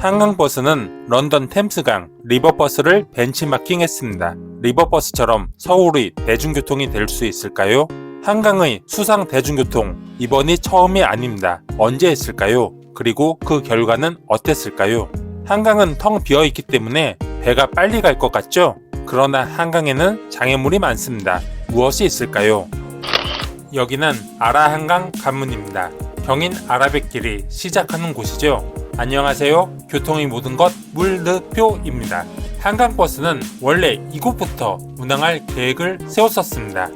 한강버스는 런던 템스강 리버버스를 벤치마킹했습니다. 리버버스처럼 서울의 대중교통이 될 수 있을까요? 한강의 수상 대중교통, 이번이 처음이 아닙니다. 언제 했을까요? 그리고 그 결과는 어땠을까요? 한강은 텅 비어있기 때문에 배가 빨리 갈 것 같죠? 그러나 한강에는 장애물이 많습니다. 무엇이 있을까요? 여기는 아라한강 관문입니다. 경인 아라뱃길이 시작하는 곳이죠. 안녕하세요. 교통의 모든 것 물느표입니다. 한강버스는 원래 이곳부터 운항할 계획을 세웠었습니다.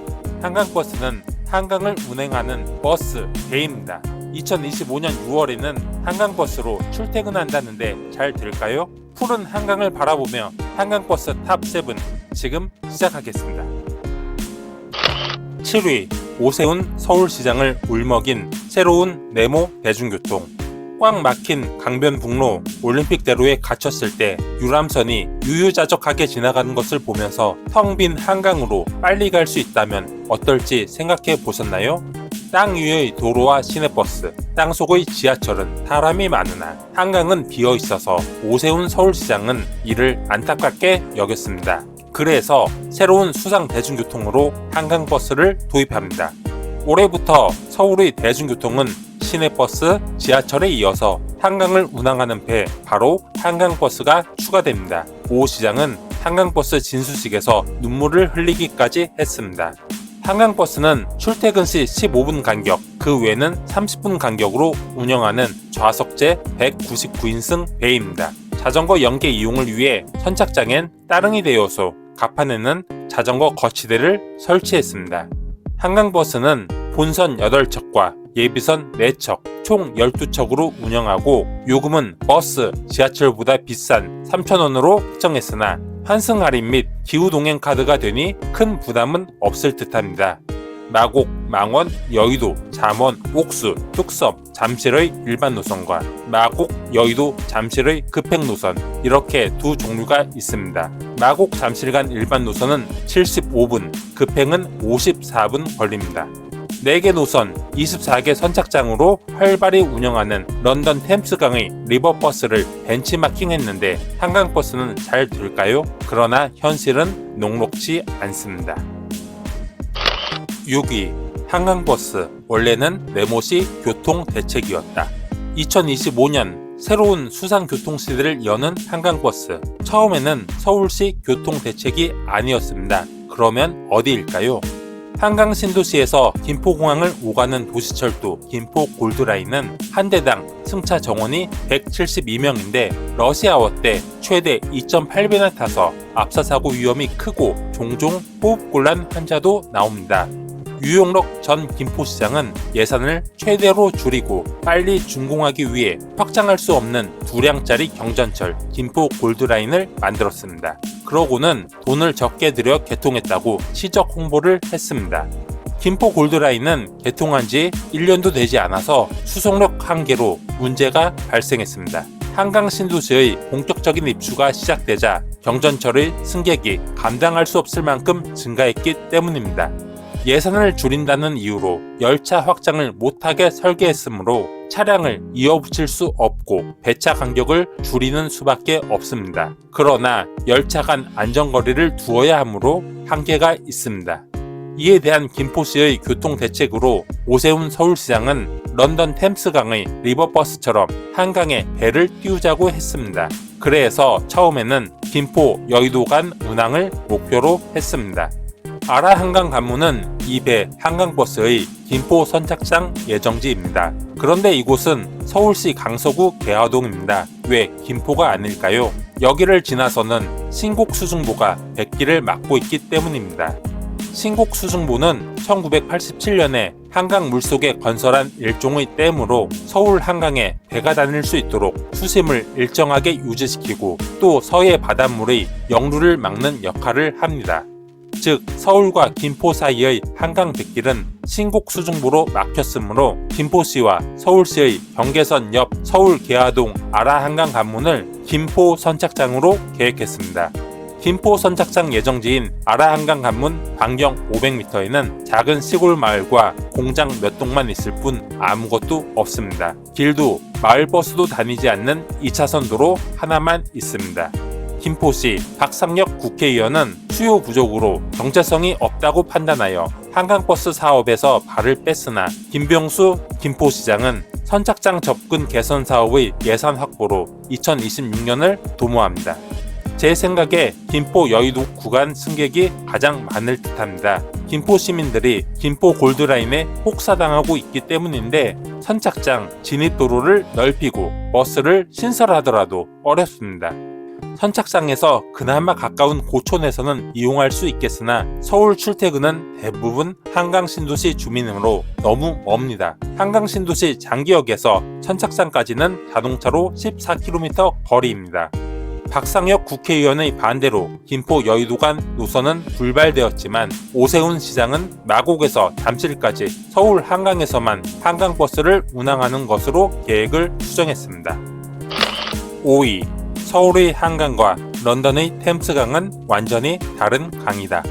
한강버스는 한강을 운행하는 버스 대입니다. 2025년 6월에는 한강버스로 출퇴근한다는데 잘 될까요? 푸른 한강을 바라보며 한강버스 탑7 지금 시작하겠습니다. 7위 오세훈 서울시장을 울먹인 새로운 네모 대중교통. 꽉 막힌 강변북로 올림픽대로에 갇혔을 때 유람선이 유유자적하게 지나가는 것을 보면서 텅 빈 한강으로 빨리 갈 수 있다면 어떨지 생각해 보셨나요? 땅 위의 도로와 시내버스, 땅 속의 지하철은 사람이 많으나 한강은 비어 있어서 오세훈 서울시장은 이를 안타깝게 여겼습니다. 그래서 새로운 수상 대중교통으로 한강버스를 도입합니다. 올해부터 서울의 대중교통은 시내버스, 지하철에 이어서 한강을 운항하는 배, 바로 한강버스가 추가됩니다. 오 시장은 한강버스 진수식에서 눈물을 흘리기까지 했습니다. 한강버스는 출퇴근 시 15분 간격, 그 외는 30분 간격으로 운영하는 좌석제 199인승 배입니다. 자전거 연계 이용을 위해 선착장엔 따릉이 대여소, 갑판에는 자전거 거치대를 설치했습니다. 한강버스는 본선 8척과 예비선 4척, 총 12척으로 운영하고 요금은 버스, 지하철보다 비싼 3,000원으로 책정했으나 환승 할인 및 기후동행 카드가 되니 큰 부담은 없을 듯합니다. 마곡, 망원, 여의도, 잠원, 옥수, 뚝섬, 잠실의 일반 노선과 마곡, 여의도, 잠실의 급행 노선 이렇게 두 종류가 있습니다. 마곡, 잠실 간 일반 노선은 75분, 급행은 54분 걸립니다. 4개 노선, 24개 선착장으로 활발히 운영하는 런던 템스강의 리버버스를 벤치마킹했는데 한강버스는 잘 될까요? 그러나 현실은 녹록지 않습니다. 6위 한강버스 원래는 네모시 교통대책이었다. 2025년 새로운 수상교통시대를 여는 한강버스. 처음에는 서울시 교통대책이 아니었습니다. 그러면 어디일까요? 한강 신도시에서 김포공항을 오가는 도시철도 김포 골드라인은 한 대당 승차 정원이 172명인데 러시아워 때 최대 2.8배나 타서 압사사고 위험이 크고 종종 호흡곤란 환자도 나옵니다. 유용록 전 김포시장은 예산을 최대로 줄이고 빨리 준공하기 위해 확장할 수 없는 2량짜리 경전철 김포 골드라인을 만들었습니다. 그러고는 돈을 적게 들여 개통했다고 시적 홍보를 했습니다. 김포 골드라인은 개통한 지 1년도 되지 않아서 수송력 한계로 문제가 발생했습니다. 한강 신도시의 본격적인 입주가 시작되자 경전철의 승객이 감당할 수 없을 만큼 증가했기 때문입니다. 예산을 줄인다는 이유로 열차 확장을 못하게 설계했으므로 차량을 이어붙일 수 없고 배차 간격을 줄이는 수밖에 없습니다. 그러나 열차 간 안전거리를 두어야 하므로 한계가 있습니다. 이에 대한 김포시의 교통대책으로 오세훈 서울시장은 런던 템스강의 리버버스처럼 한강에 배를 띄우자고 했습니다. 그래서 처음에는 김포 여의도 간 운항을 목표로 했습니다. 아라한강 관문은 이 배 한강버스의 김포 선착장 예정지입니다. 그런데 이곳은 서울시 강서구 계화동입니다. 왜 김포가 아닐까요? 여기를 지나서는 신곡수중보가 백길을 막고 있기 때문입니다. 신곡수중보는 1987년에 한강 물속에 건설한 일종의 댐으로 서울 한강에 배가 다닐 수 있도록 수심을 일정하게 유지시키고 또 서해 바닷물의 역류를 막는 역할을 합니다. 즉 서울과 김포 사이의 한강 뱃길은 신곡수중보로 막혔으므로 김포시와 서울시의 경계선 옆 서울 계화동 아라한강 관문을 김포 선착장으로 계획했습니다. 김포 선착장 예정지인 아라한강 관문 반경 500m에는 작은 시골 마을과 공장 몇 동만 있을 뿐 아무것도 없습니다. 길도 마을버스도 다니지 않는 2차선 도로 하나만 있습니다. 김포시 박상혁 국회의원은 수요 부족으로 정체성이 없다고 판단하여 한강버스 사업에서 발을 뺐으나 김병수 김포시장은 선착장 접근 개선 사업의 예산 확보로 2026년을 도모합니다. 제 생각에 김포 여의도 구간 승객이 가장 많을 듯합니다. 김포 시민들이 김포 골드라인에 혹사당하고 있기 때문인데 선착장 진입도로를 넓히고 버스를 신설하더라도 어렵습니다. 선착장에서 그나마 가까운 고촌에서는 이용할 수 있겠으나 서울 출퇴근은 대부분 한강 신도시 주민으로 너무 멉니다. 한강 신도시 장기역에서 선착장까지는 자동차로 14km 거리입니다. 박상혁 국회의원의 반대로 김포 여의도 간 노선은 불발되었지만 오세훈 시장은 마곡에서 잠실까지 서울 한강에서만 한강버스를 운항하는 것으로 계획을 수정했습니다. 5위 서울의 한강과 런던의 템스강은 완전히 다른 강이다.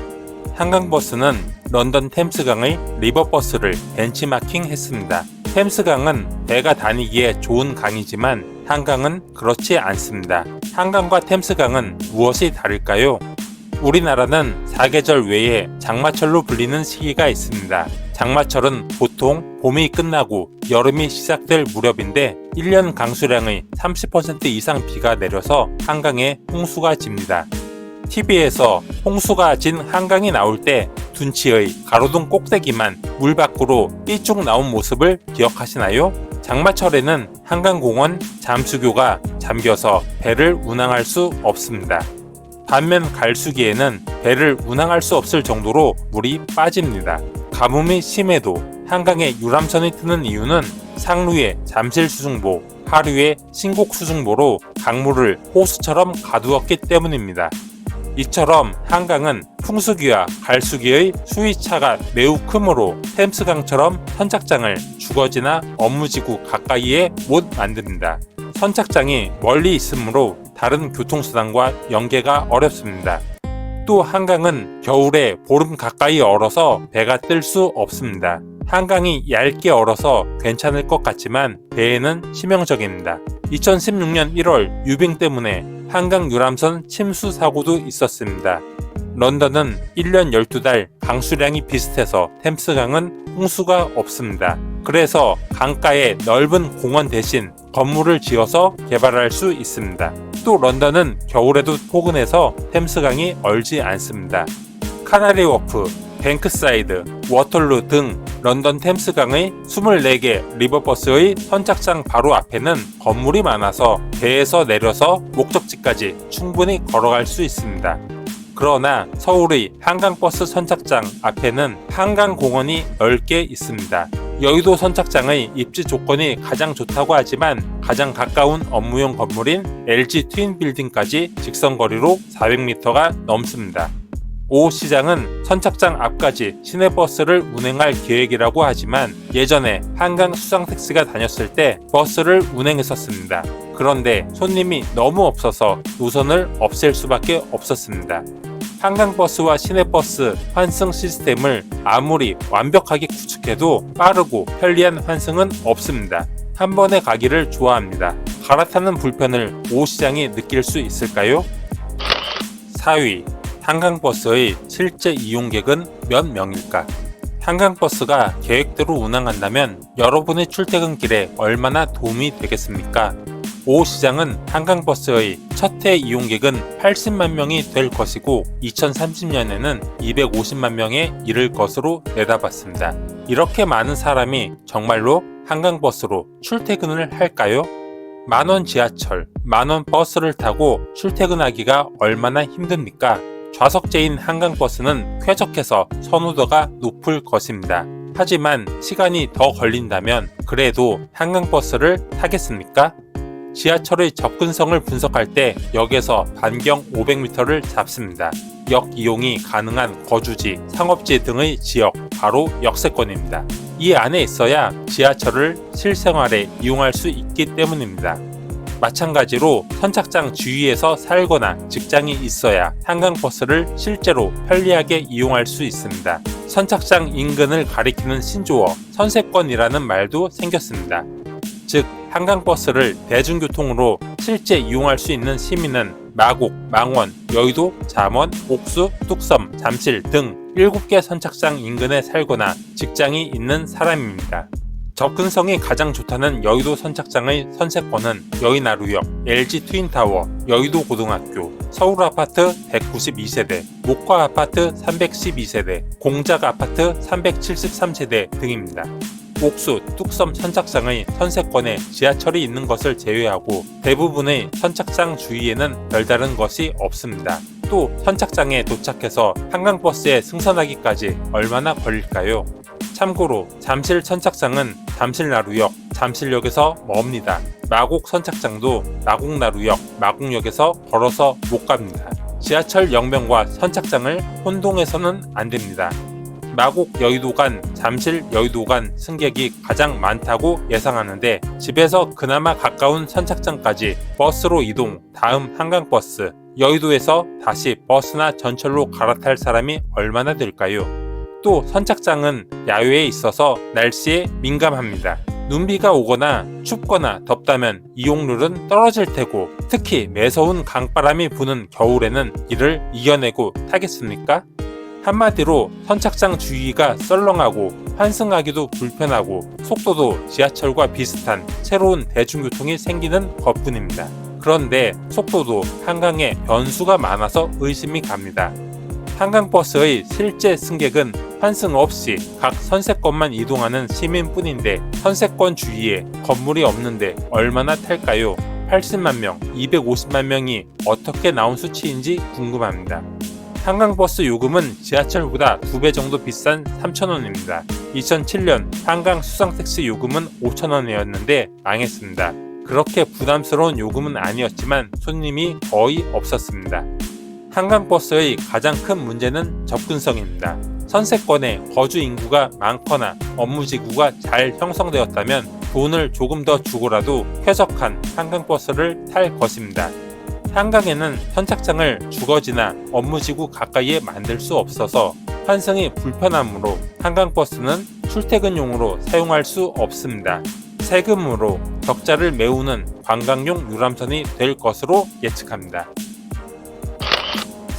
한강버스는 런던 템스강의 리버버스를 벤치마킹했습니다. 템스강은 배가 다니기에 좋은 강이지만 한강은 그렇지 않습니다. 한강과 템스강은 무엇이 다를까요? 우리나라는 사계절 외에 장마철로 불리는 시기가 있습니다. 장마철은 보통 봄이 끝나고 여름이 시작될 무렵인데 1년 강수량의 30% 이상 비가 내려서 한강에 홍수가 집니다. TV에서 홍수가 진 한강이 나올 때 둔치의 가로등 꼭대기만 물 밖으로 삐쭉 나온 모습을 기억하시나요? 장마철에는 한강공원 잠수교가 잠겨서 배를 운항할 수 없습니다. 반면 갈수기에는 배를 운항할 수 없을 정도로 물이 빠집니다. 가뭄이 심해도 한강에 유람선이 뜨는 이유는 상류의 잠실수중보, 하류의 신곡수중보로 강물을 호수처럼 가두었기 때문입니다. 이처럼 한강은 풍수기와 갈수기의 수위차가 매우 크므로 템스강처럼 선착장을 주거지나 업무지구 가까이에 못 만듭니다. 선착장이 멀리 있으므로 다른 교통수단과 연계가 어렵습니다. 또 한강은 겨울에 보름 가까이 얼어서 배가 뜰 수 없습니다. 한강이 얇게 얼어서 괜찮을 것 같지만 배에는 치명적입니다. 2016년 1월 유빙 때문에 한강 유람선 침수 사고도 있었습니다. 런던은 1년 12달 강수량이 비슷해서 템스강은 홍수가 없습니다. 그래서 강가에 넓은 공원 대신 건물을 지어서 개발할 수 있습니다. 또 런던은 겨울에도 포근해서 템스강이 얼지 않습니다. 카나리 워프, 뱅크사이드, 워털루 등 런던 템스강의 24개 리버버스의 선착장 바로 앞에는 건물이 많아서 배에서 내려서 목적지까지 충분히 걸어갈 수 있습니다. 그러나 서울의 한강버스 선착장 앞에는 한강공원이 넓게 있습니다. 여의도 선착장의 입지 조건이 가장 좋다고 하지만 가장 가까운 업무용 건물인 LG 트윈빌딩까지 직선거리로 400m가 넘습니다. 오 시장은 선착장 앞까지 시내버스를 운행할 계획이라고 하지만 예전에 한강 수상택시가 다녔을 때 버스를 운행했었습니다. 그런데 손님이 너무 없어서 노선을 없앨 수밖에 없었습니다. 한강버스와 시내버스 환승 시스템을 아무리 완벽하게 구축해도 빠르고 편리한 환승은 없습니다. 한 번에 가기를 좋아합니다. 갈아타는 불편을 오 시장이 느낄 수 있을까요? 4위 한강버스의 실제 이용객은 몇 명일까? 한강버스가 계획대로 운항한다면 여러분의 출퇴근길에 얼마나 도움이 되겠습니까? 오 시장은 한강버스의 첫 해 이용객은 80만 명이 될 것이고 2030년에는 250만 명에 이를 것으로 내다봤습니다. 이렇게 많은 사람이 정말로 한강버스로 출퇴근을 할까요? 만원 지하철, 만원 버스를 타고 출퇴근하기가 얼마나 힘듭니까? 좌석제인 한강버스는 쾌적해서 선호도가 높을 것입니다. 하지만 시간이 더 걸린다면 그래도 한강버스를 타겠습니까? 지하철의 접근성을 분석할 때 역에서 반경 500m를 잡습니다. 역 이용이 가능한 거주지, 상업지 등의 지역, 바로 역세권입니다. 이 안에 있어야 지하철을 실생활에 이용할 수 있기 때문입니다. 마찬가지로 선착장 주위에서 살거나 직장이 있어야 한강버스를 실제로 편리하게 이용할 수 있습니다. 선착장 인근을 가리키는 신조어 선세권이라는 말도 생겼습니다. 즉 한강버스를 대중교통으로 실제 이용할 수 있는 시민은 마곡, 망원, 여의도, 잠원, 옥수, 뚝섬, 잠실 등 7개 선착장 인근에 살거나 직장이 있는 사람입니다. 접근성이 가장 좋다는 여의도 선착장의 선세권은 여의나루역, LG 트윈타워, 여의도 고등학교, 서울아파트 192세대, 목화아파트 312세대, 공작아파트 373세대 등입니다. 옥수, 뚝섬 선착장의 선세권에 지하철이 있는 것을 제외하고 대부분의 선착장 주위에는 별다른 것이 없습니다. 또 선착장에 도착해서 한강버스에 승선하기까지 얼마나 걸릴까요? 참고로 잠실 선착장은 잠실나루역, 잠실역에서 멉니다. 마곡 선착장도 마곡나루역, 마곡역에서 걸어서 못 갑니다. 지하철 역명과 선착장을 혼동해서는 안 됩니다. 마곡 여의도 간, 잠실 여의도 간 승객이 가장 많다고 예상하는데 집에서 그나마 가까운 선착장까지 버스로 이동, 다음 한강버스, 여의도에서 다시 버스나 전철로 갈아탈 사람이 얼마나 될까요? 또 선착장은 야외에 있어서 날씨에 민감합니다. 눈비가 오거나 춥거나 덥다면 이용률은 떨어질 테고 특히 매서운 강바람이 부는 겨울에는 이를 이겨내고 타겠습니까? 한마디로 선착장 주위가 썰렁하고 환승하기도 불편하고 속도도 지하철과 비슷한 새로운 대중교통이 생기는 것뿐입니다. 그런데 속도도 한강에 변수가 많아서 의심이 갑니다. 한강버스의 실제 승객은 환승 없이 각 선세권만 이동하는 시민뿐인데 선세권 주위에 건물이 없는데 얼마나 탈까요? 80만 명, 250만 명이 어떻게 나온 수치인지 궁금합니다. 한강버스 요금은 지하철보다 2배 정도 비싼 3,000원입니다. 2007년 한강 수상택시 요금은 5,000원이었는데 망했습니다. 그렇게 부담스러운 요금은 아니었지만 손님이 거의 없었습니다. 한강버스의 가장 큰 문제는 접근성입니다. 선세권에 거주 인구가 많거나 업무지구가 잘 형성되었다면 돈을 조금 더 주고라도 쾌적한 한강버스를 탈 것입니다. 한강에는 선착장을 주거지나 업무지구 가까이에 만들 수 없어서 환승이 불편하므로 한강버스는 출퇴근용으로 사용할 수 없습니다. 세금으로 적자를 메우는 관광용 유람선이 될 것으로 예측합니다.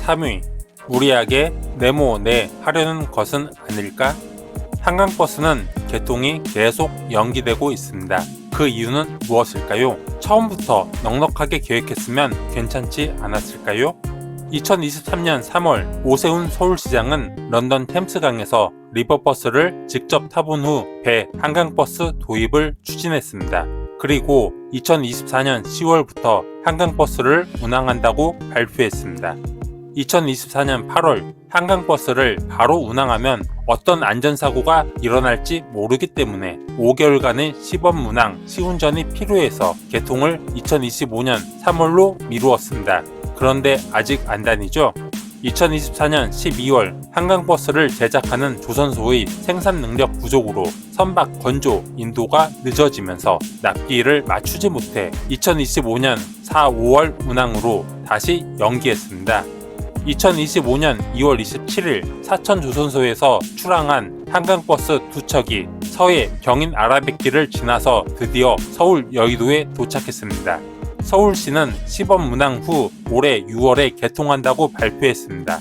3위, 무리하게 네모내하려는 것은 아닐까? 한강버스는 개통이 계속 연기되고 있습니다. 그 이유는 무엇일까요? 처음부터 넉넉하게 계획했으면 괜찮지 않았을까요? 2023년 3월 오세훈 서울시장은 런던 템스강에서 리버버스를 직접 타본 후 배 한강버스 도입을 추진했습니다. 그리고 2024년 10월부터 한강버스를 운항한다고 발표했습니다. 2024년 8월 한강버스를 바로 운항하면 어떤 안전사고가 일어날지 모르기 때문에 5개월간의 시범 운항, 시운전이 필요해서 개통을 2025년 3월로 미루었습니다. 그런데 아직 안 다니죠? 2024년 12월 한강버스를 제작하는 조선소의 생산 능력 부족으로 선박 건조 인도가 늦어지면서 납기일을 맞추지 못해 2025년 4, 5월 운항으로 다시 연기했습니다. 2025년 2월 27일 사천조선소에서 출항한 한강버스 2척이 서해 경인 아라뱃길을 지나서 드디어 서울 여의도에 도착했습니다. 서울시는 시범 운항 후 올해 6월에 개통한다고 발표했습니다.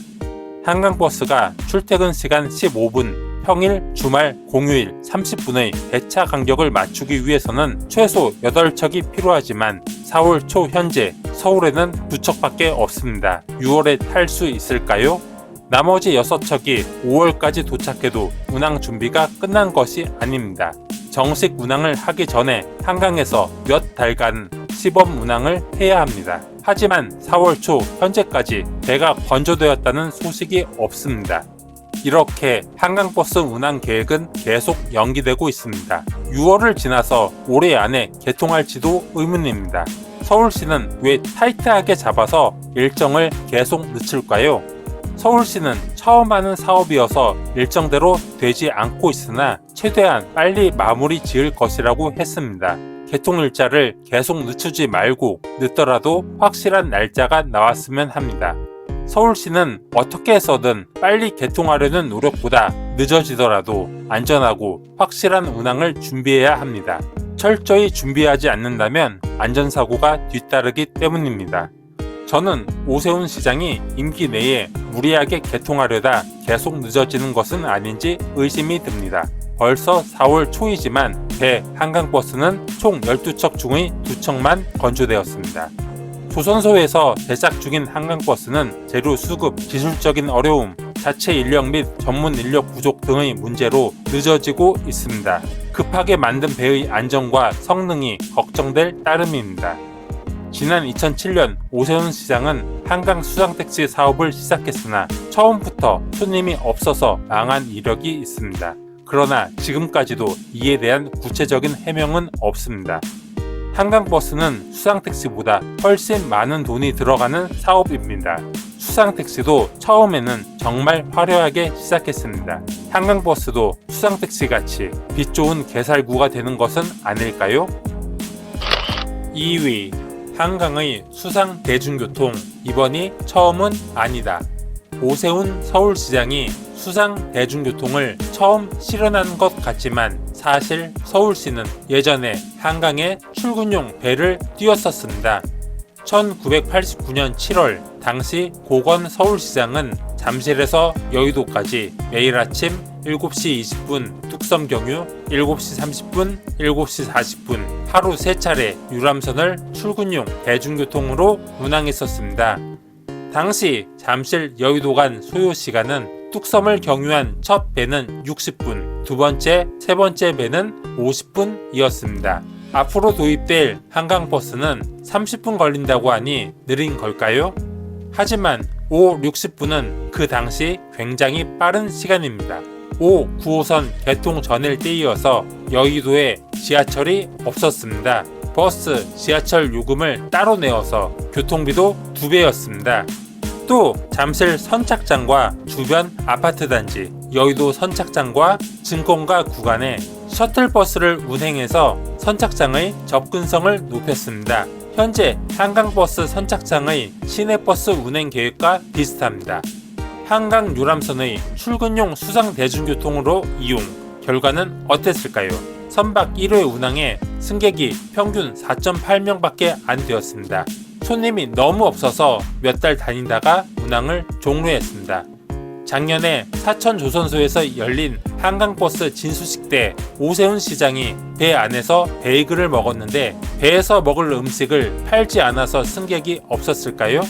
한강버스가 출퇴근 시간 15분, 평일, 주말, 공휴일 30분의 배차 간격을 맞추기 위해서는 최소 8척이 필요하지만 4월 초 현재 서울에는 2척밖에 없습니다. 6월에 탈 수 있을까요? 나머지 6척이 5월까지 도착해도 운항 준비가 끝난 것이 아닙니다. 정식 운항을 하기 전에 한강에서 몇 달간 시범 운항을 해야 합니다. 하지만 4월 초 현재까지 배가 건조되었다는 소식이 없습니다. 이렇게 한강버스 운항 계획은 계속 연기되고 있습니다. 6월을 지나서 올해 안에 개통할지도 의문입니다. 서울시는 왜 타이트하게 잡아서 일정을 계속 늦출까요? 서울시는 처음 하는 사업이어서 일정대로 되지 않고 있으나 최대한 빨리 마무리 지을 것이라고 했습니다. 개통일자를 계속 늦추지 말고 늦더라도 확실한 날짜가 나왔으면 합니다. 서울시는 어떻게 해서든 빨리 개통하려는 노력보다 늦어지더라도 안전하고 확실한 운항을 준비해야 합니다. 철저히 준비하지 않는다면 안전사고가 뒤따르기 때문입니다. 저는 오세훈 시장이 임기 내에 무리하게 개통하려다 계속 늦어지는 것은 아닌지 의심이 듭니다. 벌써 4월 초이지만 배 한강버스는 총 12척 중의 2척만 건조되었습니다. 조선소에서 제작 중인 한강버스는 재료 수급, 기술적인 어려움, 자체 인력 및 전문 인력 부족 등의 문제로 늦어지고 있습니다. 급하게 만든 배의 안전과 성능이 걱정될 따름입니다. 지난 2007년 오세훈 시장은 한강 수상택시 사업을 시작했으나 처음부터 손님이 없어서 망한 이력이 있습니다. 그러나 지금까지도 이에 대한 구체적인 해명은 없습니다. 한강버스는 수상택시보다 훨씬 많은 돈이 들어가는 사업입니다. 수상택시도 처음에는 정말 화려하게 시작했습니다. 한강버스도 수상택시같이 빛 좋은 개살구가 되는 것은 아닐까요? 2위, 한강의 수상 대중교통, 이번이 처음은 아니다. 오세훈 서울시장이 수상 대중교통을 처음 실현한 것 같지만 사실 서울시는 예전에 한강에 출근용 배를 띄웠었습니다. 1989년 7월 당시 고건 서울시장은 잠실에서 여의도까지 매일 아침 7시 20분 뚝섬 경유, 7시 30분, 7시 40분 하루 3차례 유람선을 출근용 대중교통으로 운항했었습니다. 당시 잠실 여의도 간 소요시간은 뚝섬을 경유한 첫 배는 60분, 두 번째, 세 번째 배는 50분이었습니다. 앞으로 도입될 한강버스는 30분 걸린다고 하니 느린 걸까요? 하지만 5, 60분은 그 당시 굉장히 빠른 시간입니다. 5, 9호선 개통 전일 때이어서 여의도에 지하철이 없었습니다. 버스, 지하철 요금을 따로 내어서 교통비도 2배였습니다. 또 잠실 선착장과 주변 아파트 단지, 여의도 선착장과 증권가 구간에 셔틀버스를 운행해서 선착장의 접근성을 높였습니다. 현재 한강버스 선착장의 시내버스 운행 계획과 비슷합니다. 한강 유람선의 출근용 수상 대중교통으로 이용, 결과는 어땠을까요? 선박 1회 운항에 승객이 평균 4.8명밖에 안 되었습니다. 손님이 너무 없어서 몇 달 다니다가 운항을 종료했습니다. 작년에 사천조선소에서 열린 한강버스 진수식 때 오세훈 시장이 배 안에서 베이글을 먹었는데 배에서 먹을 음식을 팔지 않아서 승객이 없었을까요?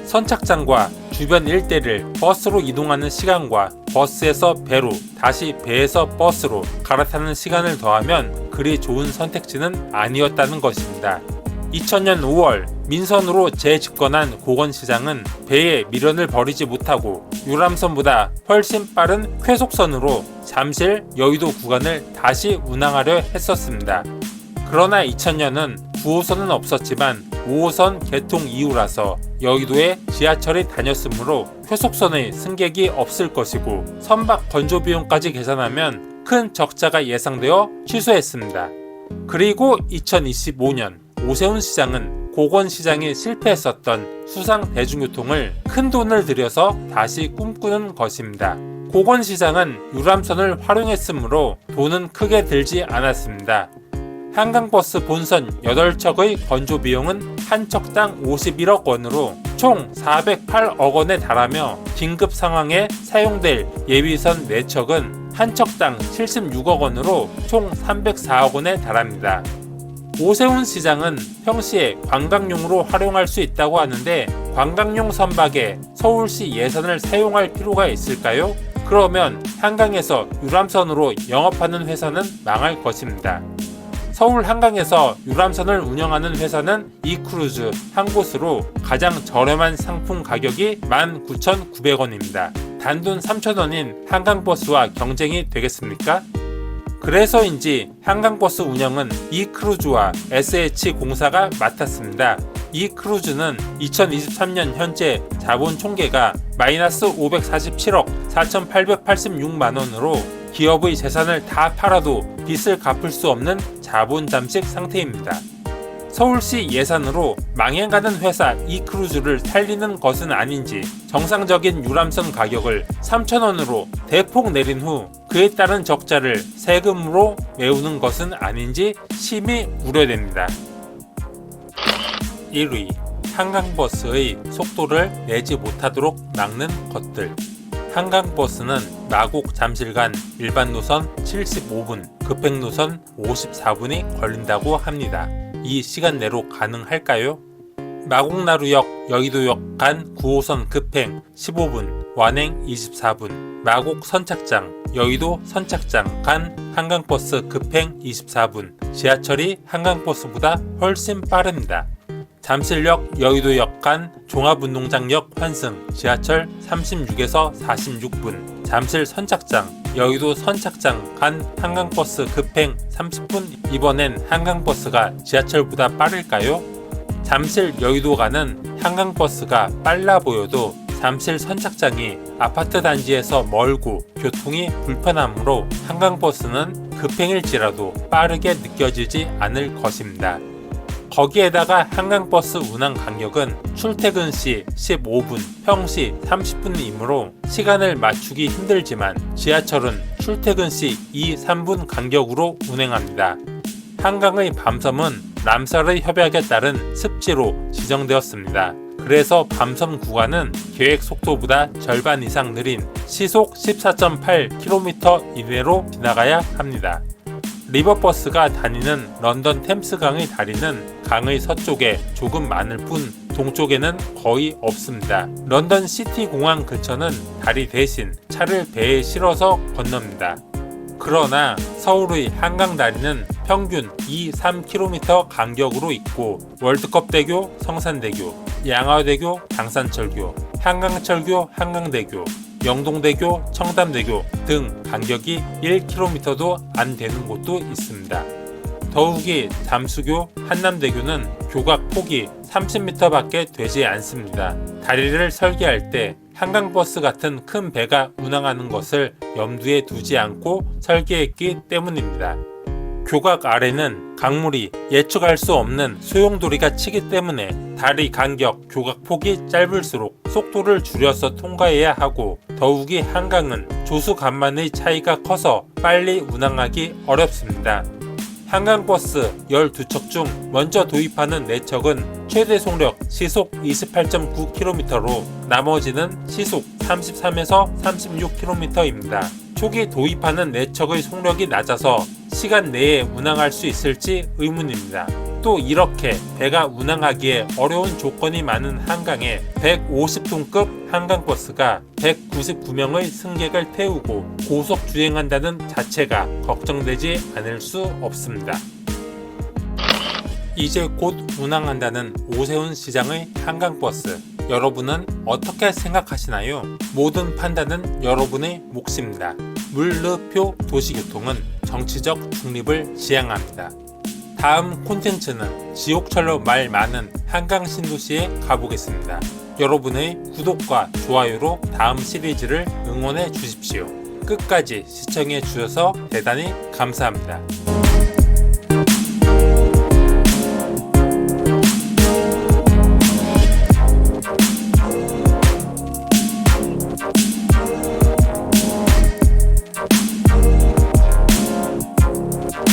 선착장과 주변 일대를 버스로 이동하는 시간과 버스에서 배로 다시 배에서 버스로 갈아타는 시간을 더하면 그리 좋은 선택지는 아니었다는 것입니다. 2000년 5월 민선으로 재집권한 고건시장은 배에 미련을 버리지 못하고 유람선보다 훨씬 빠른 쾌속선으로 잠실 여의도 구간을 다시 운항하려 했었습니다. 그러나 2000년은 9호선은 없었지만 5호선 개통 이후라서 여의도에 지하철이 다녔으므로 쾌속선의 승객이 없을 것이고 선박 건조 비용까지 계산하면 큰 적자가 예상되어 취소했습니다. 그리고 2025년 오세훈 시장은 고건 시장이 실패했었던 수상 대중교통을 큰 돈을 들여서 다시 꿈꾸는 것입니다. 고건 시장은 유람선을 활용했으므로 돈은 크게 들지 않았습니다. 한강버스 본선 8척의 건조 비용은 한 척당 51억 원으로 총 408억 원에 달하며 긴급 상황에 사용될 예비선 4척은 한 척당 76억 원으로 총 304억 원에 달합니다. 오세훈 시장은 평시에 관광용으로 활용할 수 있다고 하는데 관광용 선박에 서울시 예산을 사용할 필요가 있을까요? 그러면 한강에서 유람선으로 영업하는 회사는 망할 것입니다. 서울 한강에서 유람선을 운영하는 회사는 이크루즈 한 곳으로 가장 저렴한 상품 가격이 19,900원입니다. 단돈 3,000원인 한강버스와 경쟁이 되겠습니까? 그래서인지 한강버스 운영은 이크루즈와 SH공사가 맡았습니다. 이크루즈는 2023년 현재 자본 총계가 마이너스 547억 4,886만원으로 기업의 재산을 다 팔아도 빚을 갚을 수 없는 자본 잠식 상태입니다. 서울시 예산으로 망해가는 회사 이크루즈를 살리는 것은 아닌지 정상적인 유람선 가격을 3,000원으로 대폭 내린 후 그에 따른 적자를 세금으로 메우는 것은 아닌지 심히 우려됩니다. 1위, 한강버스의 속도를 내지 못하도록 막는 것들. 한강버스는 마곡 잠실 간 일반 노선 75분, 급행 노선 54분이 걸린다고 합니다. 이 시간 내로 가능할까요? 마곡나루역, 여의도역 간 9호선 급행 15분, 완행 24분, 마곡 선착장, 여의도 선착장 간 한강버스 급행 24분, 지하철이 한강버스보다 훨씬 빠릅니다. 잠실역, 여의도역 간 종합운동장역 환승, 지하철 36에서 46분, 잠실 선착장, 여의도 선착장 간 한강버스 급행 30분. 이번엔 한강버스가 지하철보다 빠를까요? 잠실 여의도 가는 한강버스가 빨라 보여도 잠실 선착장이 아파트 단지에서 멀고 교통이 불편하므로 한강버스는 급행일지라도 빠르게 느껴지지 않을 것입니다. 거기에다가 한강버스 운항 간격은 출퇴근 시 15분, 평시 30분이므로 시간을 맞추기 힘들지만 지하철은 출퇴근 시 2, 3분 간격으로 운행합니다. 한강의 밤섬은 람sar의 협약에 따른 습지로 지정되었습니다. 그래서 밤섬 구간은 계획 속도보다 절반 이상 느린 시속 14.8km 이내로 지나가야 합니다. 리버버스가 다니는 런던 템스강의 다리는 강의 서쪽에 조금 많을 뿐 동쪽에는 거의 없습니다. 런던 시티 공항 근처는 다리 대신 차를 배에 실어서 건넙니다. 그러나 서울의 한강다리는 평균 2-3km 간격으로 있고 월드컵대교, 성산대교, 양화대교, 당산철교, 한강철교, 한강대교, 영동대교, 청담대교 등 간격이 1km도 안 되는 곳도 있습니다. 더욱이 잠수교, 한남대교는 교각 폭이 30m밖에 되지 않습니다. 다리를 설계할 때 한강버스 같은 큰 배가 운항하는 것을 염두에 두지 않고 설계했기 때문입니다. 교각 아래는 강물이 예측할 수 없는 소용돌이가 치기 때문에 다리 간격, 교각 폭이 짧을수록 속도를 줄여서 통과해야 하고 더욱이 한강은 조수 간만의 차이가 커서 빨리 운항하기 어렵습니다. 한강버스 12척 중 먼저 도입하는 4척은 최대 속력 시속 28.9km로 나머지는 시속 33에서 36km입니다. 초기 도입하는 4척의 속력이 낮아서 시간 내에 운항할 수 있을지 의문입니다. 또 이렇게 배가 운항하기에 어려운 조건이 많은 한강에 150톤급 한강버스가 199명의 승객을 태우고 고속 주행한다는 자체가 걱정되지 않을 수 없습니다. 이제 곧 운항한다는 오세훈 시장의 한강버스, 여러분은 어떻게 생각하시나요? 모든 판단은 여러분의 몫입니다. 물르표 도시교통은 정치적 중립을 지향합니다. 다음 콘텐츠는 지옥철로 말 많은 한강 신도시에 가보겠습니다. 여러분의 구독과 좋아요로 다음 시리즈를 응원해 주십시오. 끝까지 시청해 주셔서 대단히 감사합니다.